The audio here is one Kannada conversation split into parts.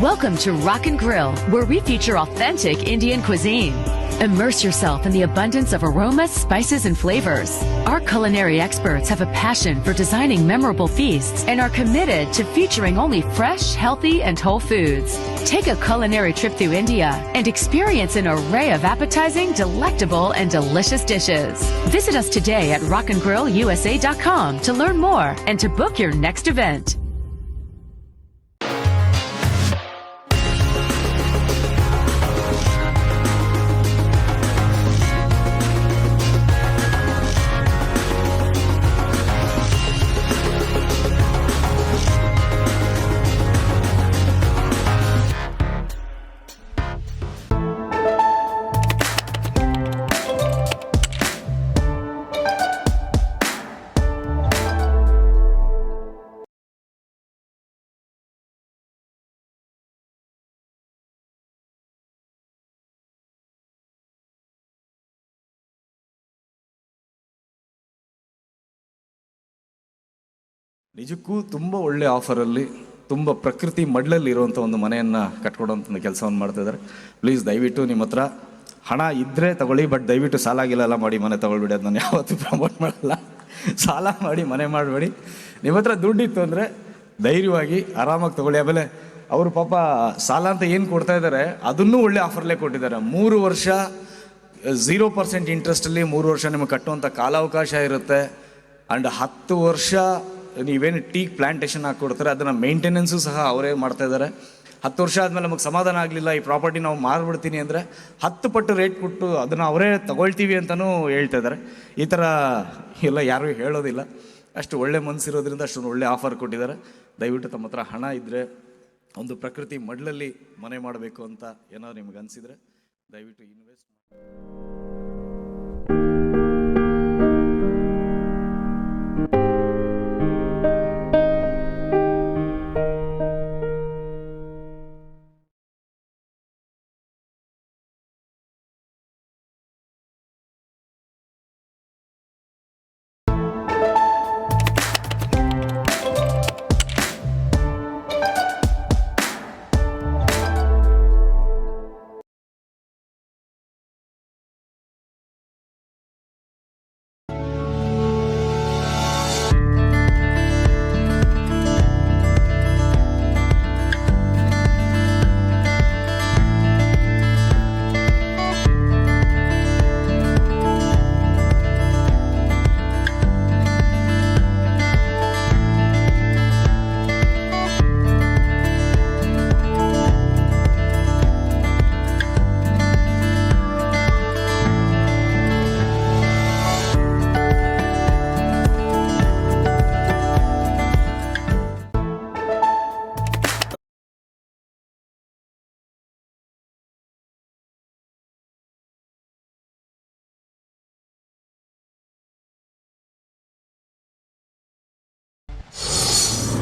Welcome to Rock and Grill, where we feature authentic Indian cuisine. Immerse yourself in the abundance of aromas, spices, and flavors. Our culinary experts have a passion for designing memorable feasts and are committed to featuring only fresh, healthy, and whole foods. Take a culinary trip through India and experience an array of appetizing, delectable, and delicious dishes. Visit us today at rockandgrillusa.com to learn more and to book your next event. ನಿಜಕ್ಕೂ ತುಂಬ ಒಳ್ಳೆ ಆಫರಲ್ಲಿ ತುಂಬ ಪ್ರಕೃತಿ ಮಡ್ಲಲ್ಲಿ ಇರುವಂಥ ಒಂದು ಮನೆಯನ್ನು ಕಟ್ಕೊಡೋಂಥ ಒಂದು ಕೆಲಸವನ್ನು ಮಾಡ್ತಿದ್ದಾರೆ. ಪ್ಲೀಸ್ ದಯವಿಟ್ಟು ನಿಮ್ಮ ಹತ್ರ ಹಣ ಇದ್ದರೆ ತಗೊಳ್ಳಿ, ಬಟ್ ದಯವಿಟ್ಟು ಸಾಲ ಗಿಲ್ಲ ಮಾಡಿ ಮನೆ ತೊಗೊಳ್ಬಿಡಿ. ಅದು ನಾನು ಯಾವತ್ತೂ ಪ್ರಮೋಟ್ ಮಾಡಲ್ಲ. ಸಾಲ ಮಾಡಿ ಮನೆ ಮಾಡಬೇಡಿ. ನಿಮ್ಮ ಹತ್ರ ದುಡ್ಡಿತ್ತು ಅಂದರೆ ಧೈರ್ಯವಾಗಿ ಆರಾಮಾಗಿ ತೊಗೊಳ್ಳಿ. ಆಮೇಲೆ ಅವರು ಪಾಪ ಸಾಲ ಅಂತ ಏನು ಕೊಡ್ತಾ ಇದ್ದಾರೆ ಅದನ್ನೂ ಒಳ್ಳೆ ಆಫರ್ಲೇ ಕೊಟ್ಟಿದ್ದಾರೆ. 3 ವರ್ಷ 0% ಇಂಟ್ರೆಸ್ಟಲ್ಲಿ 3 ವರ್ಷ ನಿಮಗೆ ಕಟ್ಟುವಂಥ ಕಾಲಾವಕಾಶ ಇರುತ್ತೆ. ಆ್ಯಂಡ್ 10 ವರ್ಷ ನೀವೇನು ಟೀ ಪ್ಲ್ಯಾಂಟೇಷನ್ ಹಾಕ್ಕೊಡ್ತಾರೆ ಅದನ್ನು ಮೇಂಟೆನೆನ್ಸು ಸಹ ಅವರೇ ಮಾಡ್ತಾಯಿದ್ದಾರೆ. 10 ವರ್ಷ ಆದಮೇಲೆ ನಮಗೆ ಸಮಾಧಾನ ಆಗಲಿಲ್ಲ, ಈ ಪ್ರಾಪರ್ಟಿ ನಾವು ಮಾರ್ಬಿಡ್ತೀನಿ ಅಂದರೆ 10 ಪಟ್ಟು ರೇಟ್ ಕೊಟ್ಟು ಅದನ್ನು ಅವರೇ ತಗೊಳ್ತೀವಿ ಅಂತಲೂ ಹೇಳ್ತಾ ಇದ್ದಾರೆ. ಈ ಥರ ಎಲ್ಲ ಯಾರೂ ಹೇಳೋದಿಲ್ಲ. ಅಷ್ಟು ಒಳ್ಳೆ ಮನಸ್ಸಿರೋದ್ರಿಂದ ಅಷ್ಟೊಂದು ಒಳ್ಳೆ ಆಫರ್ ಕೊಟ್ಟಿದ್ದಾರೆ. ದಯವಿಟ್ಟು ತಮ್ಮ ಹತ್ರ ಹಣ ಇದ್ದರೆ ಒಂದು ಪ್ರಕೃತಿ ಮಡ್ಲಲ್ಲಿ ಮನೆ ಮಾಡಬೇಕು ಅಂತ ಏನಾದ್ರು ನಿಮ್ಗೆ ಅನಿಸಿದರೆ ದಯವಿಟ್ಟು ಇನ್ವೆಸ್ಟ್ ಮಾಡಿ.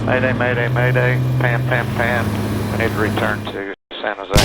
Mayday, mayday, mayday. Pan, pan, pan. I need to return to San Jose.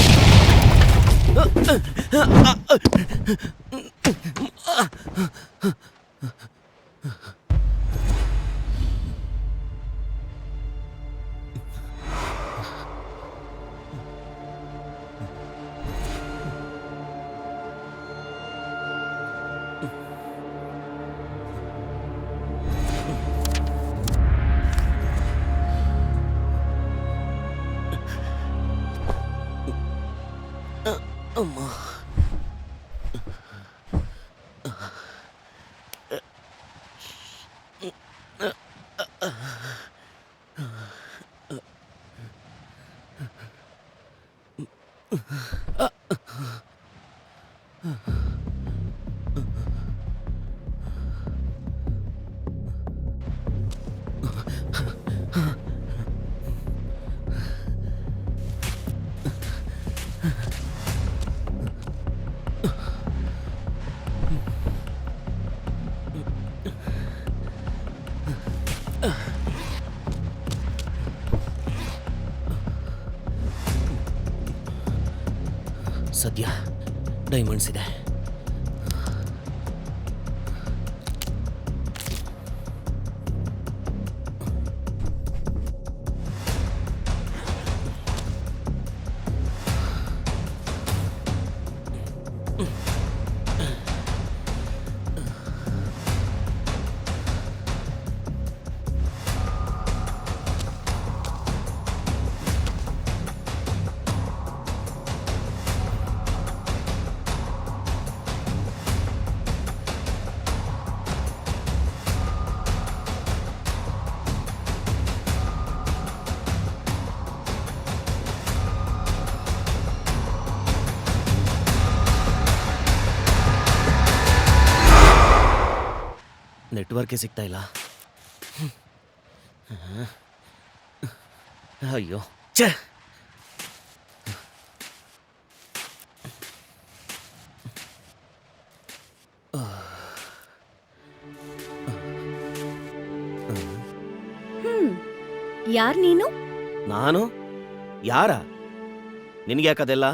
ಸದ್ಯ ಡೈಮಂಡ್ಸ್ ಇದೆ. ನೆಟ್ವರ್ಕೇ ಸಿಗ್ತಾ ಇಲ್ಲ. ಅಯ್ಯೋ ಛೇ. ಯಾರ್ ನೀನು? ನಾನು ಯಾರ? ನಿನಗೆ ಯಾಕದೆಲ್ಲ?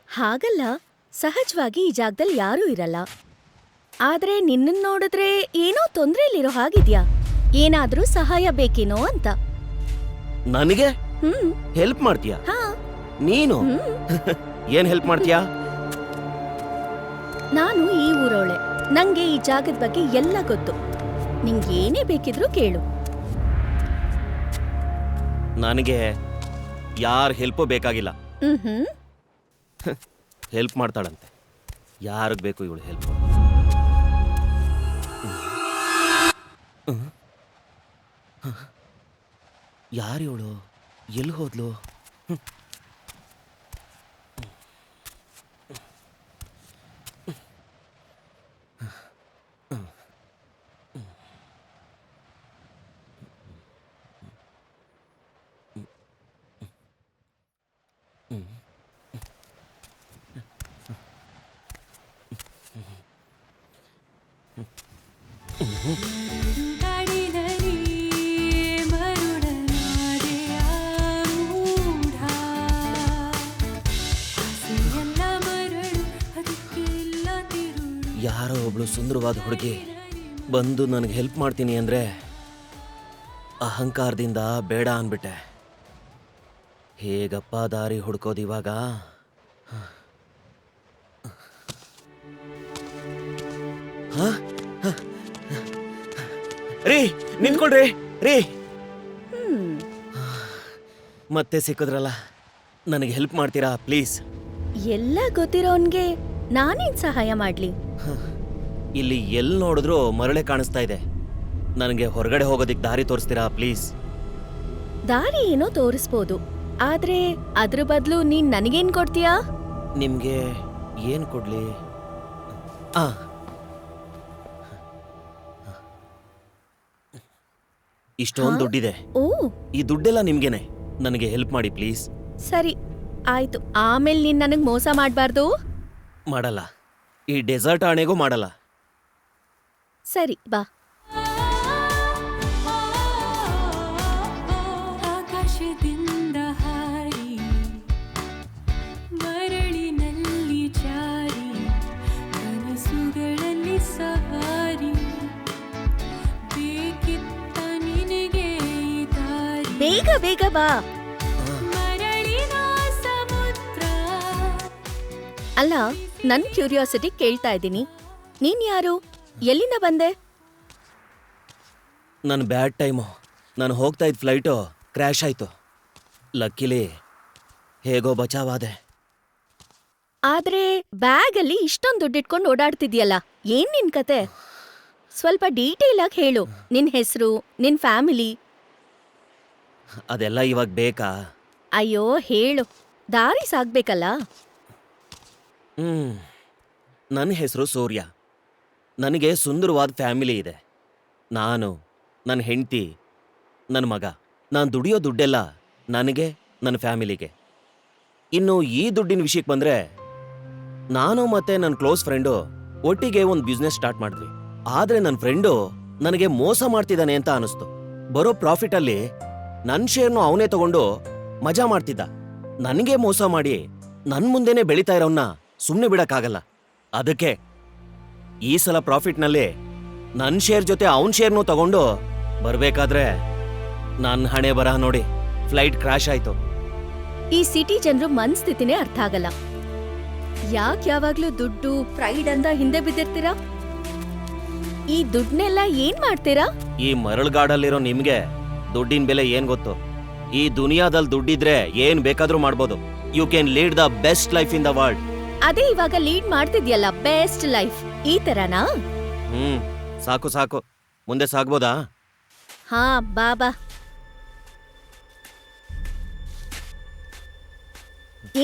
ಹಾಗಲ್ಲ, ಸಹಜವಾಗಿ ಈ ಜಾಗದಲ್ಲಿ ಯಾರೂ ಇರಲ್ಲ. ಆದ್ರೆ ನಿನ್ನನ್ ನೋಡಿದ್ರೆ ಏನೋ ತೊಂದ್ರೆಲಿರೋ ಹಾಗಿದ್ಯಾ. ಏನಾದ್ರೂ ಸಹಾಯ ಬೇಕೇನೋ ಅಂತ. ನನಗೆ ಹೆಲ್ಪ್ ಮಾಡ್ತೀಯಾ? ಹಾ. ನೀನು ಏನ್ ಹೆಲ್ಪ್ ಮಾಡ್ತೀಯಾ? ನಾನು ಈ ಊರೋಳೆ. ನಂಗೆ ಈ ಜಾಗದ ಬಗ್ಗೆ ಎಲ್ಲ ಗೊತ್ತು. ನಿಂಗೇನೇ ಬೇಕಿದ್ರೂ ಕೇಳು. ನನಗೆ ಯಾರ ಹೆಲ್ಪು ಬೇಕಾಗಿಲ್ಲ. ಹೆಲ್ಪ್ ಮಾಡ್ತಾಳಂತೆ. ಯಾರಿಗೆ ಬೇಕು ಇವಳು ಹೆಲ್ಪ್? ಯಾರು ಇವಳು? ಎಲ್ಲಿ ಹೋದ್ಲು? ಯಾರೋ ಒಬ್ಳು ಸುಂದರವಾದ ಹುಡುಗಿ ಬಂದು ನನಗೆ ಹೆಲ್ಪ್ ಮಾಡ್ತೀನಿ ಅಂದರೆ ಅಹಂಕಾರದಿಂದ ಬೇಡ ಅಂದ್ಬಿಟ್ಟೆ. ಹೇಗಪ್ಪ ದಾರಿ ಹುಡ್ಕೋದು ಇವಾಗ? ರೀ ನಿಂತ್ಕೊಳ್ರಿ ರೀ. ಮತ್ತೆ ಸಿಕ್ಕಿದ್ರಲ್ಲ, ನನಗೆ ಹೆಲ್ಪ್ ಮಾಡ್ತೀರಾ ಪ್ಲೀಸ್? ಎಲ್ಲ ಗೊತ್ತಿರೋನ್ಗೆ ನಾನೇನ್ ಸಹಾಯ ಮಾಡ್ಲಿ? ಇಲ್ಲಿ ಎಲ್ಲಿ ನೋಡಿದ್ರೂ ಮರಳೆ ಕಾಣಿಸ್ತಾ ಇದೆ. ನನಗೆ ಹೊರಗಡೆ ಹೋಗೋದಿಕ್ ದಾರಿ ತೋರಿಸ್ತೀರಾ ಪ್ಲೀಸ್? ದಾರಿ ಏನೋ ತೋರಿಸ್ಬೋದು, ಆದ್ರೆ ಅದ್ರ ಬದಲು ನೀನ್ ನನಗೇನ್ ಕೊಡ್ತೀಯಾ? ನಿಮ್ಗೆ ಏನ್ ಕೊಡ್ಲಿ? ಇಷ್ಟೊಂದು ದುಡ್ಡಿದೆ. ಓ, ಈ ದುಡ್ಡೆಲ್ಲ ನಿಮ್ಗೇನೆ. ನನಗೆ ಹೆಲ್ಪ್ ಮಾಡಿ ಪ್ಲೀಸ್. ಸರಿ ಆಯ್ತು. ಆಮೇಲೆ ನೀನ್ ನನಗ್ ಮೋಸ ಮಾಡ್ಬಾರ್ದು. ಮಾಡಲ್ಲ. ಈ ಡೆಸರ್ಟ್ ಆಣೆಗೂ ಮಾಡಲ್ಲ. ಸರಿ ಬಾ. ಆಕಾಶದಿಂದ ಹಾರಿ ಮರಳಿನಲ್ಲಿ ಜಾರಿ ಕನಸುಗಳಲ್ಲಿ ಸವಾರಿ ಬೇಕಿತ್ತ ನಿನಗೆ ದಾರಿ. ಬೇಗ ಬೇಗ ಬಾ. ಮರಳಿನ ಸಮುದ್ರ. ಅಲ್ಲ, ನನ್ ಕ್ಯೂರಿಯಾಸಿಟಿ ಕೇಳ್ತಾ ಇದ್ದೀನಿ. ನೀನ್ ಯಾರು? ಎಲ್ಲಿಂದ ಬಂದೆ? ನನ್ನ ಬ್ಯಾಡ್ ಟೈಮು. ನಾನು ಹೋಗ್ತಾ ಇದ್ದ ಫ್ಲೈಟು ಕ್ರ್ಯಾಶ್ ಆಯಿತು. ಲಕ್ಕಿಲಿ ಹೇಗೋ ಬಚಾವಾದೆ. ಆದ್ರೆ ಬ್ಯಾಗಲ್ಲಿ ಇಷ್ಟೊಂದ್ ದುಡ್ಡಿಟ್ಕೊಂಡು ಓಡಾಡ್ತಿದ್ಯಲ್ಲ, ಏನ್ ನಿನ್ ಕತೆ? ಸ್ವಲ್ಪ ಡೀಟೇಲ್ ಆಗಿ ಹೇಳು. ನಿನ್ ಹೆಸರು, ನಿನ್ ಫ್ಯಾಮಿಲಿ. ಅದೆಲ್ಲ ಇವಾಗ ಬೇಕಾ? ಅಯ್ಯೋ ಹೇಳು, ದಾರಿ ಸಾಗ್ಬೇಕಲ್ಲ. ನನ್ನ ಹೆಸರು ಸೂರ್ಯ. ನನಗೆ ಸುಂದರವಾದ ಫ್ಯಾಮಿಲಿ ಇದೆ. ನಾನು, ನನ್ನ ಹೆಂಡತಿ, ನನ್ನ ಮಗ. ನಾನು ದುಡಿಯೋ ದುಡ್ಡೆಲ್ಲ ನನಗೆ, ನನ್ನ ಫ್ಯಾಮಿಲಿಗೆ. ಇನ್ನು ಈ ದುಡ್ಡಿನ ವಿಷಯಕ್ಕೆ ಬಂದ್ರೆ, ನಾನು ಮತ್ತೆ ನನ್ನ ಕ್ಲೋಸ್ ಫ್ರೆಂಡು ಒಟ್ಟಿಗೆ ಒಂದು ಬಿಸ್ನೆಸ್ ಸ್ಟಾರ್ಟ್ ಮಾಡಿದ್ವಿ. ಆದ್ರೆ ನನ್ನ ಫ್ರೆಂಡು ನನಗೆ ಮೋಸ ಮಾಡ್ತಿದ್ದಾನೆ ಅಂತ ಅನಿಸ್ತು. ಬರೋ ಪ್ರಾಫಿಟಲ್ಲಿ ನನ್ನ ಶೇರ್ನು ಅವನೇ ತಗೊಂಡು ಮಜಾ ಮಾಡ್ತಿದ್ದ. ನನಗೆ ಮೋಸ ಮಾಡಿ ನನ್ನ ಮುಂದೆನೆ ಬೆಳೀತಾ ಇರೋನ್ನ ಸುಮ್ಮನೆ ಬಿಡಕ್ಕಾಗಲ್ಲ. ಅದಕ್ಕೆ ಈ ಸಲ ಪ್ರಾಫಿಟ್ನಲ್ಲಿ ನನ್ನ ಶೇರ್ ಜೊತೆ ಅವನ ಶೇರ್ನು ತಗೊಂಡು ಬರ್ಬೇಕಾದ್ರೆ ನನ್ನ ಹಣೆ ಬರಹ ನೋಡಿ ಫ್ಲೈಟ್ ಕ್ರಾಶ್ ಆಯ್ತು. ಈ ಸಿಟಿ ಜನರು ಮನ್ಸ್ಥಿತಿನೇ ಅರ್ಥ ಆಗಲ್ಲ. ಯಾಕ್ ಯಾವಾಗ್ಲೂ ದುಡ್ಡು, ಪ್ರೈಡ್ ಅಂತ ಹಿಂದೆ ಬಿದ್ದಿರ್ತೀರಾ? ಈ ದುಡ್ನೆಲ್ಲ ಏನ್ ಮಾಡ್ತೀರಾ? ಈ ಮರಳುಗಾಡಲ್ಲಿರೋ ನಿಮ್ಗೆ ದುಡ್ಡಿನ ಬೆಲೆ ಏನ್ ಗೊತ್ತು? ಈ ದುನಿಯಾದಲ್ಲಿ ದುಡ್ಡಿದ್ರೆ ಏನ್ ಬೇಕಾದ್ರೂ ಮಾಡ್ಬೋದು. You can lead the best life in the world. ಅದೇ ಇವಾಗ ಲೀಡ್ ಮಾಡ್ತಿದ್ಯಲ್ಲ, ಬೆಸ್ಟ್ ಲೈಫ್. ಈ ತರನಾ? ಸಾಕು ಸಾಕು, ಮುಂದೆ ಸಾಗ್ಬೋದಾ? ಹಾ, ಬಾಬಾ.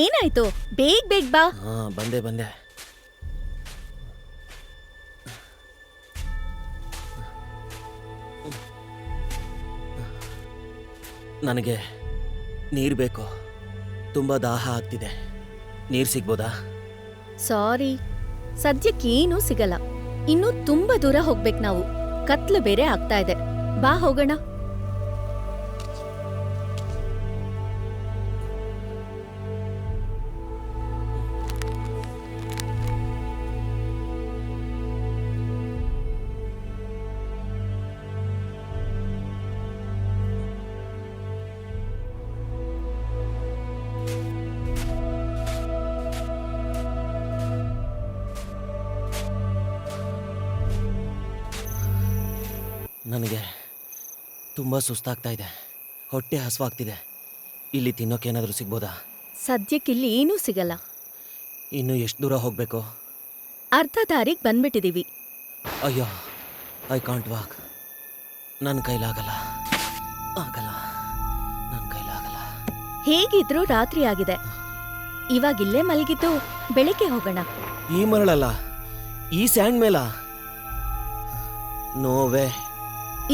ಏನಾಯ್ತು? ಬೇಗ ಬೇಗ ಬಾ. ಬಂದೆ ಬಂದೆ. ನನಗೆ ನೀರು ಬೇಕು. ತುಂಬಾ ದಾಹ ಆಗ್ತಿದೆ. ನೀರು ಸಿಗ್ಬೋದಾ? ಸಾರಿ, ಸದ್ಯಕ್ಕೇನೂ ಸಿಗಲ್ಲ. ಇನ್ನೂ ತುಂಬಾ ದೂರ ಹೋಗ್ಬೇಕು ನಾವು. ಕತ್ಲು ಬೇರೆ ಆಗ್ತಾ ಇದೆ. ಬಾ ಹೋಗೋಣ. ನನಗೆ ತುಂಬ ಸುಸ್ತಾಗ್ತಾ ಇದೆ. ಹೊಟ್ಟೆ ಹಸುವಾಗ್ತಿದೆ. ಇಲ್ಲಿ ತಿನ್ನೋಕೇನಾದರೂ ಸಿಗ್ಬೋದಾ? ಸದ್ಯಕ್ಕಿಲ್ಲಿ ಏನೂ ಸಿಗಲ್ಲ. ಇನ್ನು ಎಷ್ಟು ದೂರ ಹೋಗಬೇಕು? ಅರ್ಧ ದಾರಿಗೆ ಬಂದ್ಬಿಟ್ಟಿದೀವಿ. ಅಯ್ಯೋ, ಐ ಕಾಂಟ್ ವಾಕ್. ನನ್ನ ಕೈಲಾಗಲ್ಲ, ಆಗಲ್ಲ, ನನ್ನ ಕೈಲಾಗಲ್ಲ. ಹೇಗಿದ್ರೂ ರಾತ್ರಿ ಆಗಿದೆ. ಇವಾಗಿಲ್ಲೇ ಮಲಗಿದ್ದು ಬೆಳಿಗ್ಗೆ ಹೋಗೋಣ. ಈ ಮರಳಲ್ಲ, ಈ ಸ್ಯಾಂಡ್ ಮೇಲ? ನೋವೇ.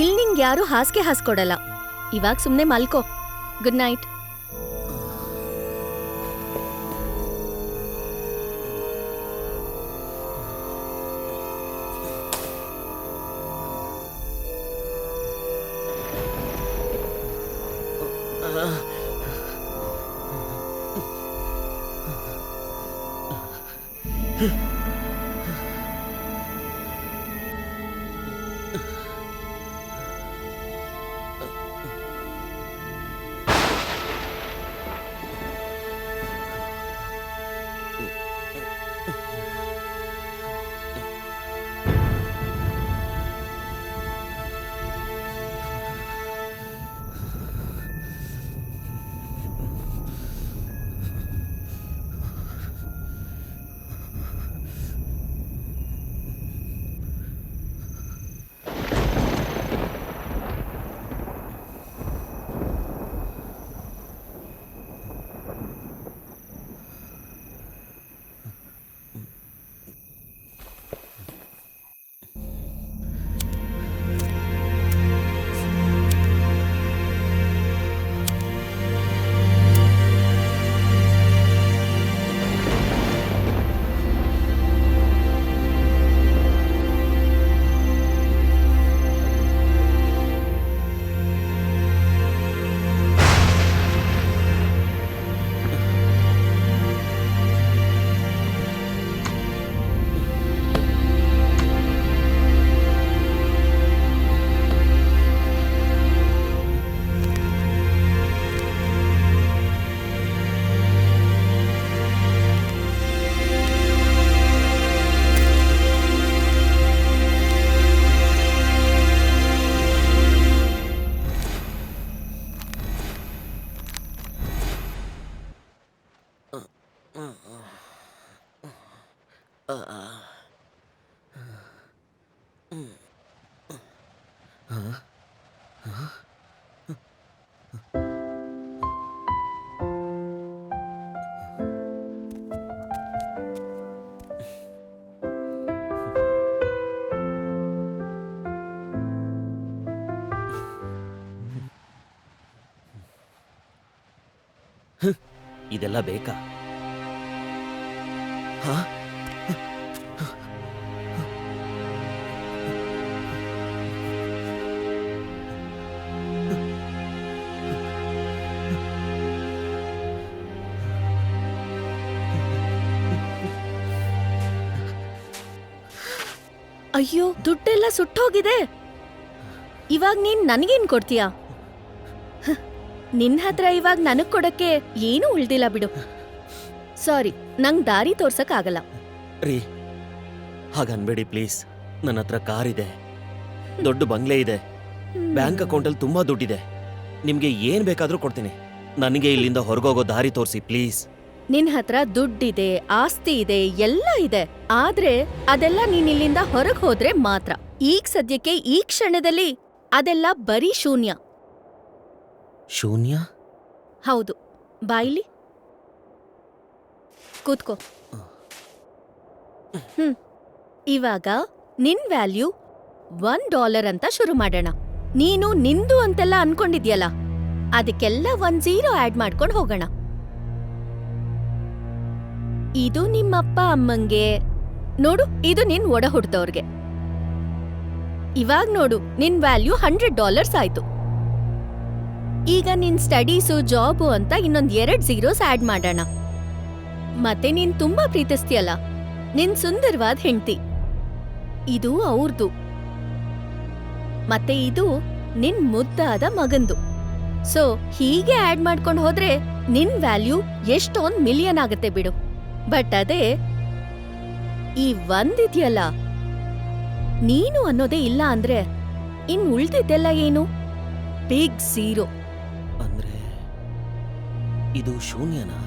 ಇಲ್ಲಿ ನಿಂಗೆ ಯಾರು ಹಾಸಿಗೆ ಹಾಸ್ಕೊಡಲ್ಲ. ಇವಾಗ ಸುಮ್ನೆ ಮಲ್ಕೋ. Good night. ಇದೆಲ್ಲ ಬೇಕಾ? ಹಾ? ಅಯ್ಯೋ, ದುಡ್ಡೆಲ್ಲ ಸುಟ್ಟೋಗಿದೆ. ಇವಾಗ ನೀನ್ ನನಗೇನ್ ಕೊಡ್ತೀಯಾ? ನಿನ್ ಹತ್ರ ಇವಾಗ ನನಗ್ ಕೊಡಕ್ಕೆ ಏನೂ ಉಳ್ದಿಲ್ಲ ಬಿಡು. ಸಾರಿ, ನಂಗ್ ದಾರಿ ತೋರ್ಸಕ್ ಆಗಲ್ಲ. ರೀ, ಹಾಗನ್ಬೇಡಿ ಪ್ಲೀಸ್. ನನ್ನ ಹತ್ರ ಕಾರ್ ಇದೆ, ದೊಡ್ಡ ಬಂಗ್ಲೆ ಇದೆ, ಬ್ಯಾಂಕ್ ಅಕೌಂಟಲ್ಲಿ ತುಂಬಾ ದುಡ್ಡಿದೆ. ನಿಮ್ಗೆ ಏನ್ ಬೇಕಾದ್ರೂ ಕೊಡ್ತೀನಿ. ನನಗೆ ಇಲ್ಲಿಂದ ಹೊರಗೋಗೋ ದಾರಿ ತೋರಿಸಿ ಪ್ಲೀಸ್. ನಿನ್ ಹತ್ರ ದುಡ್ಡಿದೆ, ಆಸ್ತಿ ಇದೆ, ಎಲ್ಲ ಇದೆ. ಆದ್ರೆ ಅದೆಲ್ಲ ನೀನ್ ಇಲ್ಲಿಂದ ಹೊರಗ್ ಹೋದ್ರೆ ಮಾತ್ರ. ಈಗ ಸದ್ಯಕ್ಕೆ ಈ ಕ್ಷಣದಲ್ಲಿ ಅದೆಲ್ಲ ಬರೀ ಶೂನ್ಯ. ಶೂನ್ಯ? ಹೌದು. ಬಾಯಿಲಿ ಕೂತ್ಕೋ. ಇವಾಗ ನಿನ್ ವ್ಯಾಲ್ಯೂ $1 ಅಂತ ಶುರು ಮಾಡೋಣ. ನೀನು ನಿಂದು ಅಂತೆಲ್ಲ ಅನ್ಕೊಂಡಿದ್ಯಲ್ಲ, ಅದಕ್ಕೆಲ್ಲ 1 0 ಆಡ್ ಮಾಡ್ಕೊಂಡು ಹೋಗೋಣ. ಇದು ನಿಮ್ಮಪ್ಪ ಅಮ್ಮಂಗೆ, ನೋಡು ಇದು ನಿನ್ ಒಡ ಹುಡ್ದವ್ರಿಗೆ. ಇವಾಗ ನೋಡು, ನಿನ್ ವ್ಯಾಲ್ಯೂ $100 ಆಯ್ತು. ಈಗ ನಿನ್ ಸ್ಟಡೀಸು, ಜಾಬು ಅಂತ ಇನ್ನೊಂದ್ 2 zeros ಆಡ್ ಮಾಡೋಣ. ಮತ್ತೆ ನೀನ್ ತುಂಬಾ ಪ್ರೀತಿಸ್ತೀಯಲ್ಲ, ನಿನ್ ಸುಂದರವಾದ ಹೆಂಡ್ತಿ, ಇದು ಅವ್ರದು. ಮತ್ತೆ ಇದು ನಿನ್ ಮುದ್ದಾದ ಮಗಂದು. ಸೊ ಹೀಗೆ ಆಡ್ ಮಾಡ್ಕೊಂಡು ಹೋದ್ರೆ ನಿನ್ ವ್ಯಾಲ್ಯೂ ಎಷ್ಟೊಂದ್ ಮಿಲಿಯನ್ ಆಗತ್ತೆ ಬಿಡು. ಬಟ್ ಅದೇ ಈ ಒಂದಿದ್ಯಲ್ಲ, ನೀನು ಅನ್ನೋದೇ ಇಲ್ಲ ಅಂದ್ರೆ ಇನ್ ಉಳ್ದಿದ್ದೆಲ್ಲ ಏನು? Big zero. ಅಂದ್ರೆ ಇದು ಶೂನ್ಯನಾ?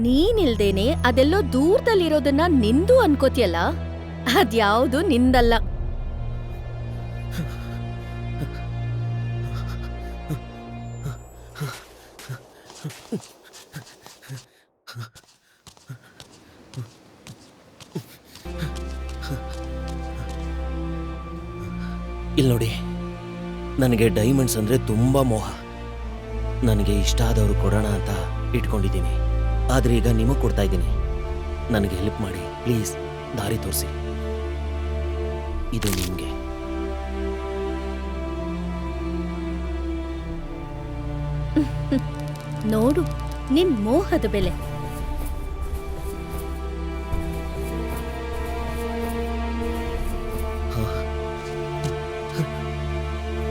ನೀನಿಲ್ದೇನೆ ಅದೆಲ್ಲೋ ದೂರದಲ್ಲಿರೋದನ್ನ ನಿಂದು ಅನ್ಕೋತಿಯಲ್ಲ, ಅದ್ಯಾವುದು ನಿಂದಲ್ಲ. ಇಲ್ಲಿ ನೋಡಿ, ನನಗೆ ಡೈಮಂಡ್ಸ್ ಅಂದ್ರೆ ತುಂಬಾ ಮೋಹ. ನನಗೆ ಇಷ್ಟ ಆದವರು ಕೊಡೋಣ ಅಂತ ಇಟ್ಕೊಂಡಿದ್ದೀನಿ. ಆದ್ರೆ ಈಗ ನಿಮಗೆ ಕೊಡ್ತಾ ಇದ್ದೀನಿ. ನನಗೆ ಹೆಲ್ಪ್ ಮಾಡಿ ಪ್ಲೀಸ್, ದಾರಿ ತೋರಿಸಿ. ಇದು ನಿಮ್ಗೆ. ನೋಡು ನಿನ್ ಮೋಹದ ಬೆಲೆ.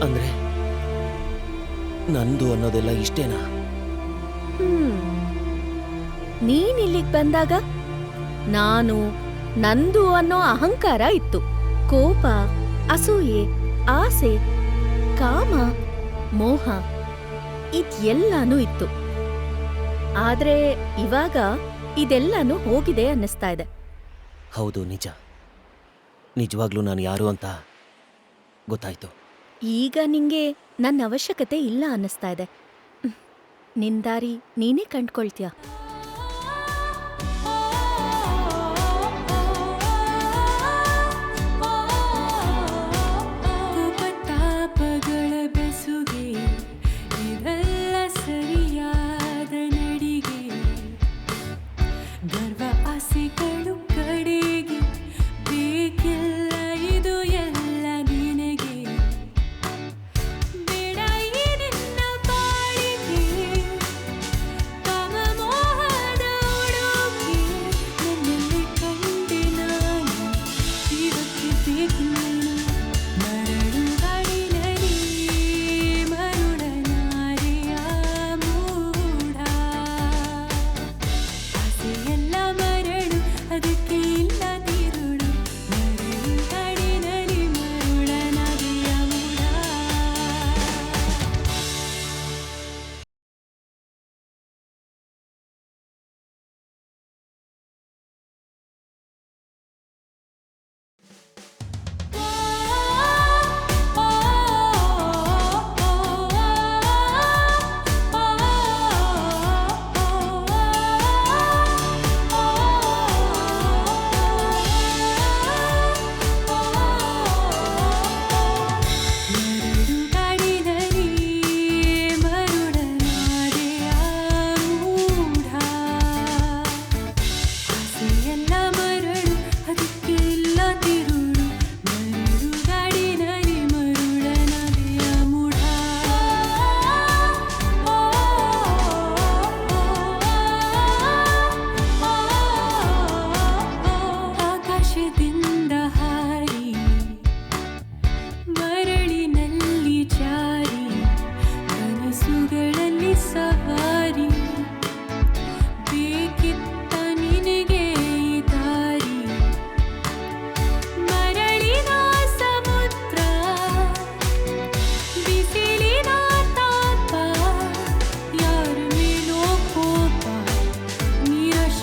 ಅಂದ್ರೆ ನಂದು ಅನ್ನೋದೆಲ್ಲ ಇಷ್ಟೇನಾ? ನೀನ್ ಇಲ್ಲಿಗ್ ಬಂದಾಗ ನಾನು ನಂದು ಅನ್ನೋ ಅಹಂಕಾರ ಇತ್ತು. ಕೋಪ, ಅಸೂಯೆ, ಆಸೆ, ಕಾಮ, ಮೋಹ ಇದೆಲ್ಲಾನು ಇತ್ತು. ಆದ್ರೆ ಇವಾಗ ಇದೆಲ್ಲಾನು ಹೋಗಿದೆ ಅನ್ನಿಸ್ತಾ ಇದೆ. ಹೌದು, ನಿಜ. ನಿಜವಾಗ್ಲೂ ನಾನು ಯಾರು ಅಂತ ಗೊತ್ತಾಯ್ತು. ಈಗ ನಿಂಗೆ ನನ್ನ ಅವಶ್ಯಕತೆ ಇಲ್ಲ ಅನ್ನಿಸ್ತಾ ಇದೆ. ನಿನ್ ದಾರಿ ನೀನೇ ಕಂಡ್ಕೊಳ್ತೀಯ. ಕೋಪತಾಪಗಳ ಬೆಸುಗೆ ಇದೆಲ್ಲ ಸರಿಯಾದ ನಡಿಗೆ. ಗರ್ವ ಆಸೆಗಳು ಕಡೆಗೆ ಬೇಕಿಲ್ಲ, ಇದು ಎಲ್ಲ ನಿನಗೆ. ಬೇಡ ಈ ನಿನ್ನ ಬಾಳಿಗೆ, ಕಾಮ ಮೋಹ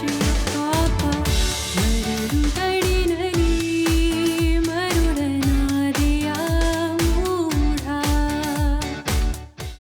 ಖುಷಿಯೋ